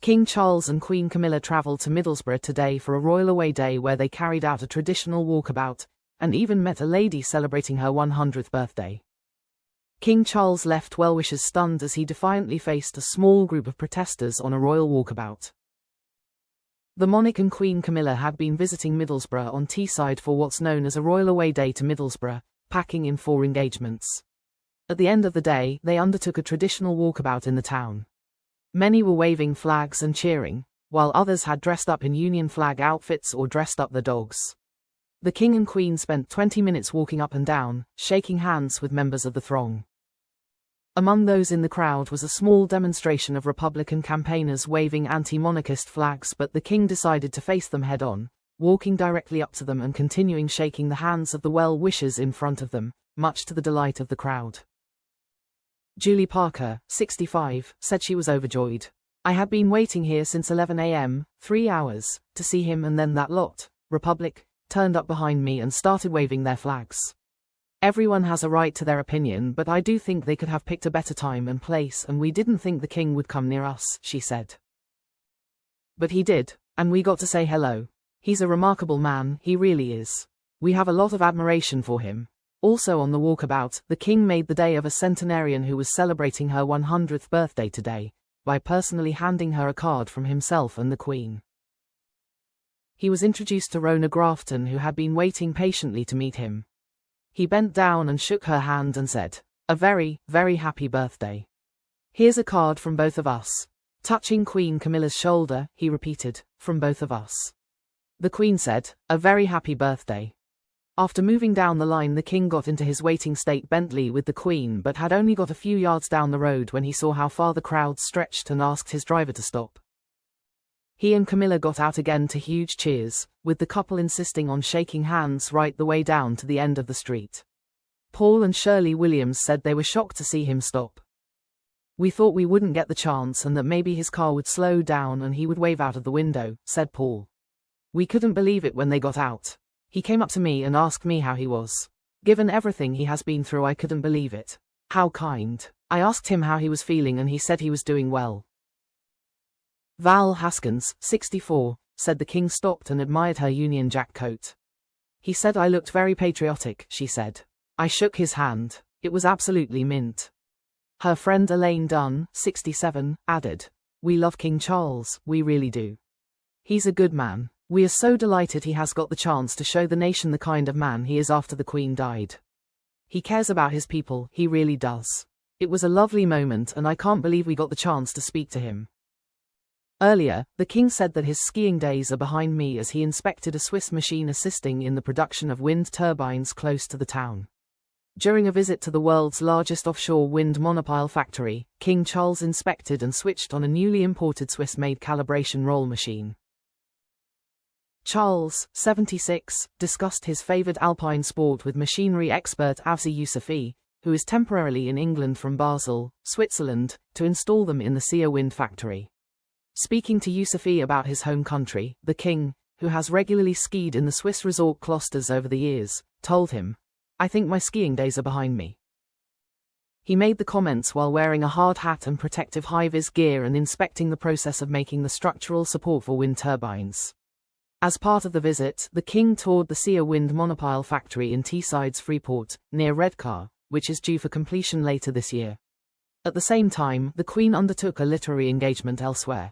King Charles and Queen Camilla travelled to Middlesbrough today for a royal away day where they carried out a traditional walkabout, and even met a lady celebrating her 100th birthday. King Charles left well-wishers stunned as he defiantly faced a small group of protesters on a royal walkabout. The monarch and Queen Camilla had been visiting Middlesbrough on Teesside for what's known as a royal away day to Middlesbrough, packing in 4 engagements. At the end of the day, they undertook a traditional walkabout in the town. Many were waving flags and cheering, while others had dressed up in Union flag outfits or dressed up their dogs. The King and Queen spent 20 minutes walking up and down, shaking hands with members of the throng. Among those in the crowd was a small demonstration of Republican campaigners waving anti-monarchist flags, but the King decided to face them head-on, walking directly up to them and continuing shaking the hands of the well-wishers in front of them, much to the delight of the crowd. Julie Parker, 65, said she was overjoyed. "I had been waiting here since 11 a.m., 3 hours, to see him, and then that lot, Republic, turned up behind me and started waving their flags. Everyone has a right to their opinion, but I do think they could have picked a better time and place, and we didn't think the King would come near us," she said. "But he did, and we got to say hello. He's a remarkable man, he really is. We have a lot of admiration for him." Also on the walkabout, the King made the day of a centenarian who was celebrating her 100th birthday today, by personally handing her a card from himself and the Queen. He was introduced to Rona Grafton, who had been waiting patiently to meet him. He bent down and shook her hand and said, "A very, very happy birthday. Here's a card from both of us." Touching Queen Camilla's shoulder, he repeated, "From both of us." The Queen said, "A very happy birthday." After moving down the line, the King got into his waiting state Bentley with the Queen, but had only got a few yards down the road when he saw how far the crowd stretched and asked his driver to stop. He and Camilla got out again to huge cheers, with the couple insisting on shaking hands right the way down to the end of the street. Paul and Shirley Williams said they were shocked to see him stop. "We thought we wouldn't get the chance and that maybe his car would slow down and he would wave out of the window," said Paul. "We couldn't believe it when they got out. He came up to me and asked me how he was. Given everything he has been through, I couldn't believe it. How kind. I asked him how he was feeling and he said he was doing well." Val Haskins, 64, said the King stopped and admired her Union Jack coat. "He said I looked very patriotic," she said. "I shook his hand. It was absolutely mint." Her friend Elaine Dunn, 67, added, "We love King Charles, we really do. He's a good man. We are so delighted he has got the chance to show the nation the kind of man he is after the Queen died. He cares about his people, he really does. It was a lovely moment and I can't believe we got the chance to speak to him." Earlier, the King said that his skiing days are behind me as he inspected a Swiss machine assisting in the production of wind turbines close to the town. During a visit to the world's largest offshore wind monopile factory, King Charles inspected and switched on a newly imported Swiss-made calibration roll machine. Charles, 76, discussed his favoured alpine sport with machinery expert Avzi Yousefi, who is temporarily in England from Basel, Switzerland, to install them in the Sia wind factory. Speaking to Yousefi about his home country, the King, who has regularly skied in the Swiss resort Klosters over the years, told him, "I think my skiing days are behind me." He made the comments while wearing a hard hat and protective high-vis gear and inspecting the process of making the structural support for wind turbines. As part of the visit, the King toured the Sia wind monopile factory in Teesside's Freeport, near Redcar, which is due for completion later this year. At the same time, the Queen undertook a literary engagement elsewhere.